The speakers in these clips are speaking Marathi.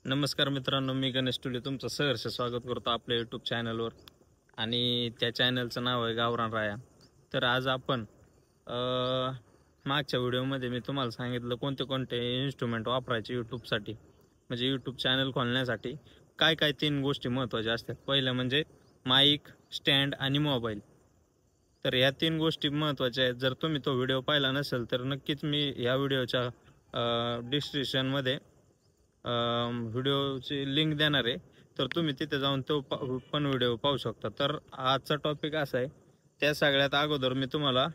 नमस्कार मित्रांनो, मी गणेश टुले तुमचं सहर्ष स्वागत करतो आपल्या यूट्यूब चॅनलवर. आणि त्या चॅनलचं नाव आहे गावरान राया. तर आज आपण मागच्या व्हिडिओमध्ये मी तुम्हाला सांगितलं कोणते कोणते इन्स्ट्रुमेंट वापरायचे यूट्यूबसाठी, म्हणजे यूट्यूब चॅनल खोलण्यासाठी काय काय 3 गोष्टी महत्त्वाच्या असतात. पहिलं म्हणजे माईक, स्टँड आणि मोबाईल. तर या 3 गोष्टी महत्त्वाच्या आहेत. जर तुम्ही तो व्हिडिओ पाहिला नसेल तर नक्कीच मी या व्हिडिओच्या डिस्क्रिप्शनमध्ये व्हिडिओची लिंक देणार आहे, तर तुम्ही तिथे जाऊन तो पण व्हिडिओ पाहू शकता. तर आजचा टॉपिक असा आहे, त्या सगळ्यात अगोदर मी तुम्हाला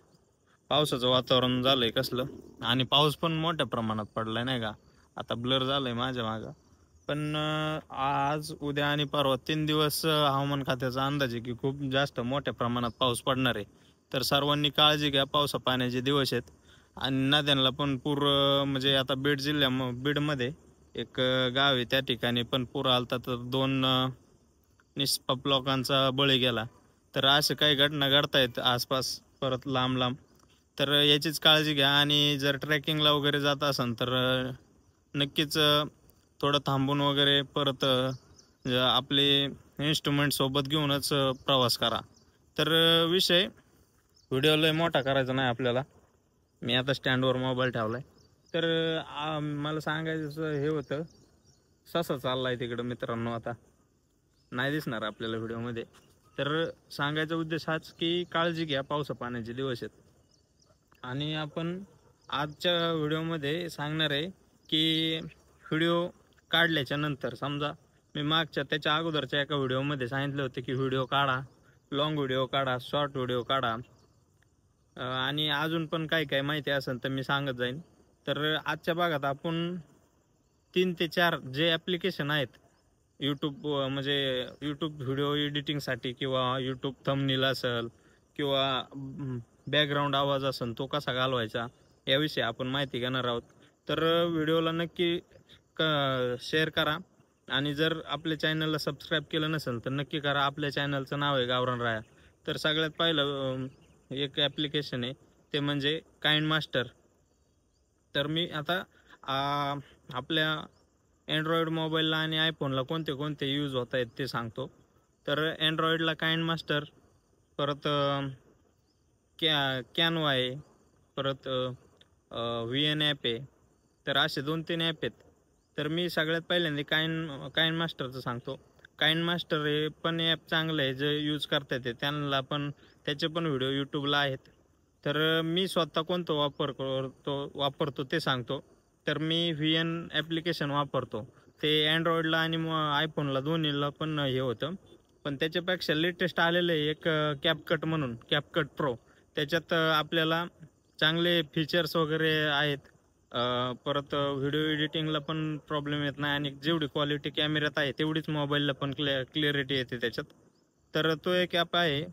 पावसाचं वातावरण झालंय कसलं, आणि पाऊस पण मोठ्या प्रमाणात पडलाय नाही का. आता ब्लर झालंय माझ्या मागं, पण आज उद्या आणि परवा 3 दिवस हवामान खात्याचा अंदाज आहे की खूप जास्त मोठ्या प्रमाणात पाऊस पडणार आहे. तर सर्वांनी काळजी घ्या, पावसा पाण्याचे दिवस आहेत. आणि नद्यांना पण पूर, म्हणजे आता बीडमध्ये एक गाव आहे, त्या ठिकाणी पण पूर आलता, तर 2 निष्पाप लोकांचा बळी गेला. तर असे काही घटना घडतायत आसपास परत लांब लांब. तर याचीच काळजी घ्या. आणि जर ट्रेकिंगला वगैरे जात असाल तर नक्कीच थोडं थांबून वगैरे परत आपले इन्स्ट्रुमेंट सोबत घेऊनच प्रवास करा. तर विषय व्हिडिओ लय मोठा करायचा नाही आपल्याला. मी आता स्टँडवर मोबाईल ठेवलाय. तर मला सांगायचं हे होतं, ससा चाललाय तिकडं मित्रांनो, आता नाही दिसणार आपल्याला व्हिडिओमध्ये. तर सांगायचा उद्देश हाच की काळजी घ्या, पावसा पाण्याचे दिवस आहेत. आणि आपण आजच्या व्हिडिओमध्ये सांगणार आहे की व्हिडिओ काढल्याच्या नंतर, समजा मी मागच्या त्याच्या अगोदरच्या एका व्हिडिओमध्ये सांगितलं होतं की व्हिडिओ काढा, लॉंग व्हिडिओ काढा, शॉर्ट व्हिडिओ काढा, आणि अजून पण काय काय माहिती असेल तर मी सांगत जाईन. तर आजच्या भागात आपण 3 ते 4 जे ॲप्लिकेशन आहेत यूट्यूब, म्हणजे यूट्यूब व्हिडिओ एडिटिंगसाठी, किंवा यूट्यूब थंबनेल असेल, किंवा बॅकग्राऊंड आवाज असेल तो कसा घालवायचा, याविषयी आपण माहिती घेणार आहोत. तर व्हिडिओला नक्की शेअर करा. आणि जर आपल्या चॅनलला सबस्क्राईब केलं नसेल तर नक्की करा. आपल्या चॅनलचं नाव आहे गावरान राया. तर सगळ्यात पहिलं एक ॲप्लिकेशन आहे, ते म्हणजे काइंड मास्टर. तर मी आता आपल्या अँड्रॉइड मोबाईलला आणि आयफोनला कोणते कोणते यूज होत आहेत ते सांगतो. तर अँड्रॉइडला काइंड मास्टर, परत कॅनवा आहे, परत VN ॲप आहे. तर असे 2-3 ॲप आहेत. तर मी सगळ्यात पहिल्यांदा काइंड मास्टरचं सांगतो. काइंड मास्टर हे पण ॲप चांगलं आहे, जे यूज करता येते त्यांना पण, त्याचे पण व्हिडिओ यूट्यूबला आहेत. तर मी स्वतः कोणतं वापरतो ते सांगतो. तर मी VN ॲप्लिकेशन वापरतो. ते अँड्रॉइडला आणि आयफोनला दोन्हीला पण हे होतं. पण त्याच्यापेक्षा लेटेस्ट आलेलं आहे एक कॅपकट म्हणून, कॅपकट प्रो. त्याच्यात आपल्याला चांगले फीचर्स वगैरे आहेत. परत व्हिडिओ एडिटिंगला पण प्रॉब्लेम येत नाही, आणि जेवढी क्वालिटी कॅमेऱ्यात आहे तेवढीच मोबाईलला पण क्लिअरिटी येते त्याच्यात. तर तो एक ॲप आहे.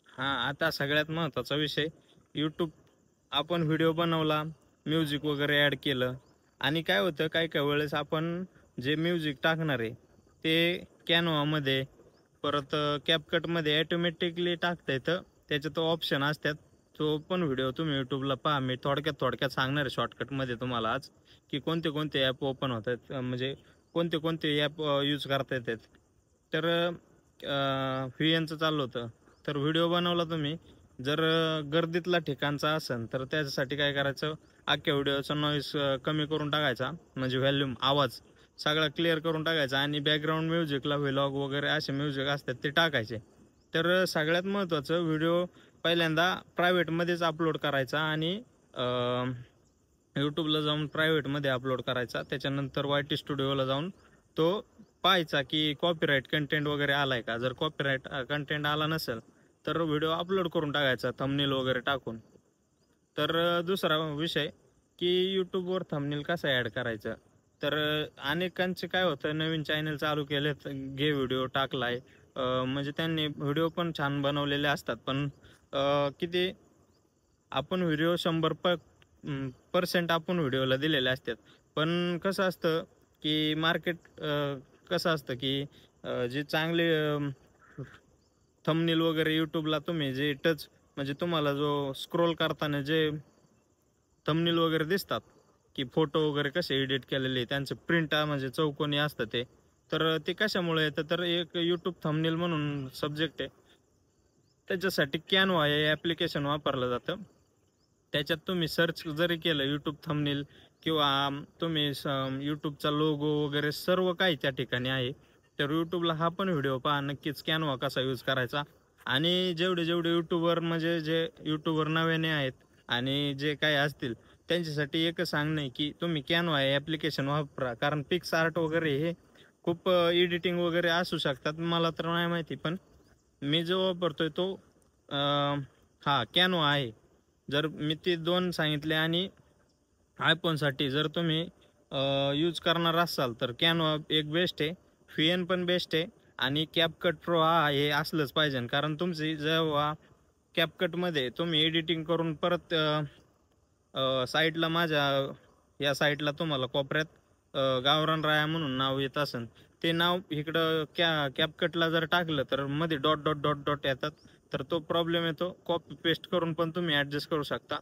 हां, आता सगळ्यात महत्त्वाचा विषय, यूट्यूब आपण व्हिडिओ बनवला, म्युझिक वगैरे ॲड केलं, आणि काय होतं काही काही वेळेस आपण जे म्युझिक टाकणार आहे ते कॅनवामध्ये, परत कॅपकटमध्ये ॲटोमॅटिकली टाकता येतं. त्याचं तो ऑप्शन असतात. तो पण व्हिडिओ तुम्ही यूट्यूबला पहा. मी थोडक्यात सांगणार आहे शॉर्टकटमध्ये तुम्हाला आज, की कोणते कोणते ॲप ओपन होत आहेत, म्हणजे कोणते कोणते ॲप यूज करता येतात. तर VNचं चाललं होतं. तर व्हिडिओ बनवला तुम्ही, जर गर्दीतला ठिकाणचा असेल तर त्याच्यासाठी काय करायचं, अख्ख्या व्हिडिओचा नॉईस कमी करून टाकायचा, म्हणजे व्हॅल्यूम आवाज सगळा क्लिअर करून टाकायचा, आणि बॅकग्राऊंड म्युझिकला व्लॉग वगैरे असे म्युझिक असतात ते टाकायचे. तर सगळ्यात महत्त्वाचं, व्हिडिओ पहिल्यांदा प्रायव्हेटमध्येच अपलोड करायचा, आणि यूट्यूबला जाऊन प्रायव्हेटमध्ये अपलोड करायचा. त्याच्यानंतर YT स्टुडिओला जाऊन तो पाहायचा की कॉपीराईट कंटेंट वगैरे आलाय का. जर कॉपीराईट कंटेंट आला नसेल तर व्हिडिओ अपलोड करून टाकायचा थंबनेल वगैरे टाकून. तर दुसरा विषय की यूट्यूबवर थंबनेल कसं ॲड करायचं. तर अनेकांचे काय होतं, नवीन चॅनल चालू केलेत, घे व्हिडिओ टाकलाय, म्हणजे त्यांनी व्हिडिओ पण छान बनवलेले असतात, पण किती आपण व्हिडिओ 100% आपण व्हिडिओला दिलेले असतात. पण कसं असतं की मार्केट कसं असतं की जे चांगले थंबनेल वगैरे यूट्यूबला तुम्ही जे म्हणजे तुम्हाला जो स्क्रोल करताना जे थंबनेल वगैरे दिसतात, की फोटो वगैरे कसे एडिट केलेले, त्यांचं प्रिंट म्हणजे चौकोनी असतं ते. तर ते कशामुळे येतं, तर एक यूट्यूब थंबनेल म्हणून सब्जेक्ट आहे, त्याच्यासाठी कॅनव्हा हे ॲप्लिकेशन वापरलं जातं. त्याच्यात तुम्ही सर्च जरी केलं यूट्यूब थंबनेल किंवा तुम्ही यूट्यूबचा लोगो वगैरे सर्व काही त्या ठिकाणी आहे. तर यूट्यूबला हा पण व्हिडिओ पहा नक्कीच, कॅनव्हा कसा यूज करायचा. आणि जेवढे यूट्यूबर म्हणजे जे यूट्यूबर नव्याने आहेत आणि जे काही असतील त्यांच्यासाठी एकच सांगणं आहे की तुम्ही कॅनव्हा हे ॲप्लिकेशन वापरा. कारण पिक्स आर्ट वगैरे हे खूप एडिटिंग वगैरे असू शकतात, मला तर नाही माहिती, पण मी जो वापरतोय तो हा कॅनव्हा आहे. जर मी ते 2 सांगितले आणि आयफोनसाठी जर तुम्ही यूज करणार असाल तर कॅनव्हा एक बेस्ट आहे, फिएन पण बेस्ट आहे आणि कॅपकट प्रो हा हे असलंच पाहिजे. कारण तुमची जेव्हा कॅपकटमध्ये तुम्ही एडिटिंग करून परत साईडला माझ्या या साईडला तुम्हाला कोपऱ्यात गावरान राया म्हणून नाव येत असेल, ते नाव इकडं कॅपकटला जर टाकलं तर मध्ये डॉट डॉट डॉट डॉट येतात, तर तो प्रॉब्लेम येतो. कॉपी पेस्ट करून पण तुम्ही ॲडजस्ट करू शकता.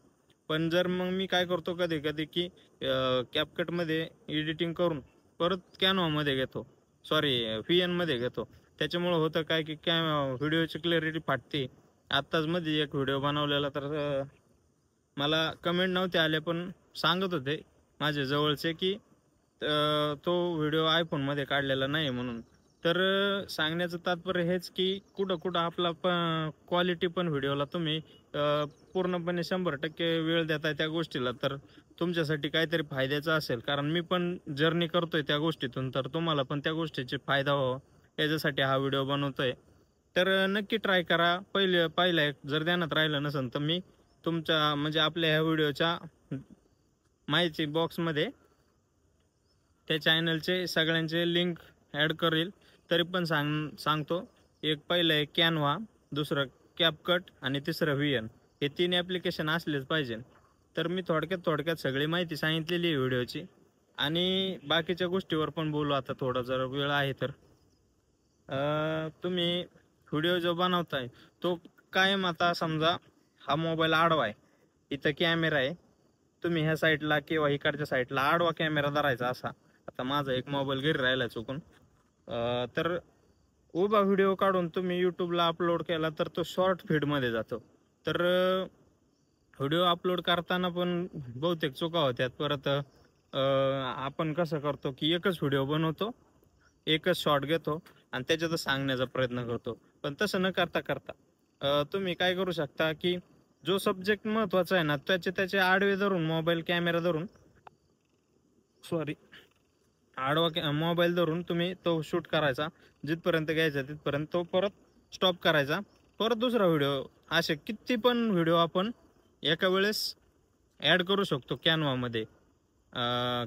पण जर मग मी काय करतो कधी कधी की कॅपकटमध्ये एडिटिंग करून परत कॅनव्हामध्ये घेतो, सॉरी VN मध्ये घेतो. त्याच्यामुळं होतं काय की व्हिडिओची क्लॅरिटी फाटते. आत्ताच मध्ये एक व्हिडिओ बनवलेला, तर मला कमेंट नव्हते आले पण सांगत होते माझे जवळचे की तो व्हिडिओ आयफोनमध्ये काढलेला नाही म्हणून. तर सांगण्याचं तात्पर्य हेच की कुठं कुठं आपला क्वालिटी पण व्हिडिओला तुम्ही पूर्णपणे 100% वेळ देताय त्या गोष्टीला, तर तुमच्यासाठी काहीतरी फायद्याचं असेल. कारण मी पण जर्नी करतोय त्या गोष्टीतून, तर तुम्हाला पण त्या गोष्टीचे फायदा व्हावा याच्यासाठी हा व्हिडिओ बनवतोय. तर नक्की ट्राय करा. पहिलं जर ध्यानात राहिलं नसेल तर मी तुमच्या म्हणजे आपल्या ह्या व्हिडिओच्या माहिती बॉक्समध्ये त्या चॅनलचे सगळ्यांचे लिंक ॲड करेल. तरी पण सांगतो, एक पहिलं आहे कॅनव्हा, दुसरं कॅपकट आणि तिसरं VN. हे 3 ॲप्लिकेशन असलेच पाहिजे. तर मी थोडक्यात सगळी माहिती सांगितलेली आहे व्हिडिओची आणि बाकीच्या गोष्टीवर पण बोलू आता थोडा जर वेळ आहे तर. तुम्ही व्हिडिओ जो बनवताय तो कायम, आता समजा हा मोबाईल आडवा आहे, इथं कॅमेरा आहे, तुम्ही ह्या साईडला किंवा इकडच्या साईडला आडवा कॅमेरा धरायचा असा. आता माझा एक मोबाईल घरी राहिला चुकून, तर उभा व्हिडिओ काढून तुम्ही यूट्यूबला अपलोड केला तर तो शॉर्ट फीडमध्ये जातो. तर व्हिडिओ अपलोड करताना पण बहुतेक चुका होत्यात. परत आपण कसं करतो की एकच व्हिडिओ बनवतो, एकच शॉट घेतो आणि त्याच्यातच सांगण्याचा प्रयत्न करतो. पण तसं न करता तुम्ही काय करू शकता की जो सब्जेक्ट महत्त्वाचा आहे ना त्याचे आडवे धरून मोबाईल कॅमेरा धरून, सॉरी आडवा मोबाईल धरून तुम्ही तो शूट करायचा. जिथपर्यंत घ्यायचा तिथपर्यंत तो परत स्टॉप करायचा, परत दुसरा व्हिडिओ. असे किती पण व्हिडिओ आपण एका वेळेस ॲड करू शकतो कॅनव्हामध्ये,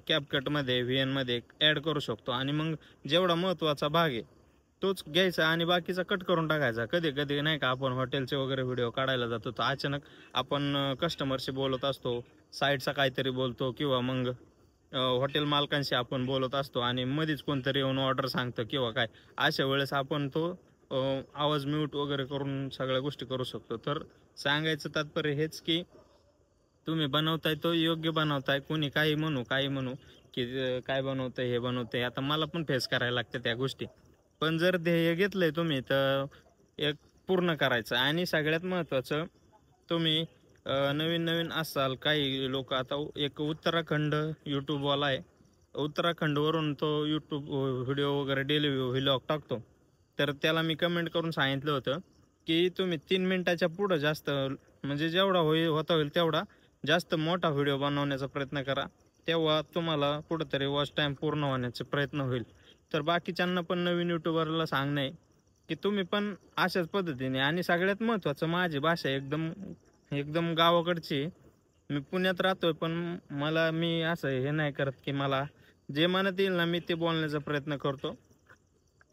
कॅपकटमध्ये, VN मध्ये ॲड करू शकतो. आणि मग जेवढा महत्त्वाचा भाग आहे तोच घ्यायचा आणि बाकीचा कट करून टाकायचा. कधी कधी नाही का आपण हॉटेलचे वगैरे व्हिडिओ काढायला जातो, तर अचानक आपण कस्टमरशी बोलत असतो, साईडचा काहीतरी बोलतो किंवा मग हॉटेल मालकांशी आपण बोलत असतो आणि मध्येच कोणतरी येऊन ऑर्डर सांगतं किंवा काय. अशा वेळेस आपण तो आवाज म्यूट वगैरे करून सगळ्या गोष्टी करू शकतो. तर सांगायचं तात्पर्य हेच की तुम्ही बनवताय तो योग्य बनवताय. कोणी काही म्हणू की काय बनवतंय हे बनवतंय, आता मला पण फेस करायला लागतं त्या गोष्टी. पण जर ध्येय घेतलंय तुम्ही तर एक पूर्ण करायचं. आणि सगळ्यात महत्त्वाचं, तुम्ही नवीन असाल, काही लोक आता एक उत्तराखंड यूट्यूबवाला आहे, उत्तराखंडवरून तो यूट्यूब व्हिडिओ वगैरे डेली व्लॉग टाकतो. तर त्याला मी कमेंट करून सांगितलं होतं की तुम्ही 3 मिनिटाच्या पुढं जास्त, म्हणजे जेवढा होईल तेवढा जास्त मोठा व्हिडिओ बनवण्याचा प्रयत्न करा, तेव्हा तुम्हाला कुठंतरी वॉच टाईम पूर्ण होण्याचा प्रयत्न होईल. तर बाकीच्यांना पण नवीन यूट्यूबरला सांगणं आहे की तुम्ही पण अशाच पद्धतीने. आणि सगळ्यात महत्त्वाचं, माझी भाषा एकदम एकदम गावाकडची. मी पुण्यात राहतोय पण मी असं हे नाही करत की मला जे मनात येईल ना मी ते बोलण्याचा प्रयत्न करतो.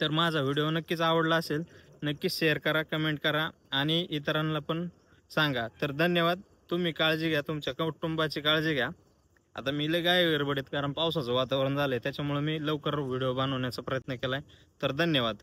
तर माझा व्हिडिओ नक्कीच आवडला असेल, नक्कीच शेअर करा, कमेंट करा आणि इतरांना पण सांगा. तर धन्यवाद. तुम्ही काळजी घ्या, तुमच्या कुटुंबाची काळजी घ्या. आता मी लय काय गडबडीत, कारण पावसाचं वातावरण झालंय त्याच्यामुळे मी लवकर व्हिडिओ बनवण्याचा प्रयत्न केलाय. तर धन्यवाद.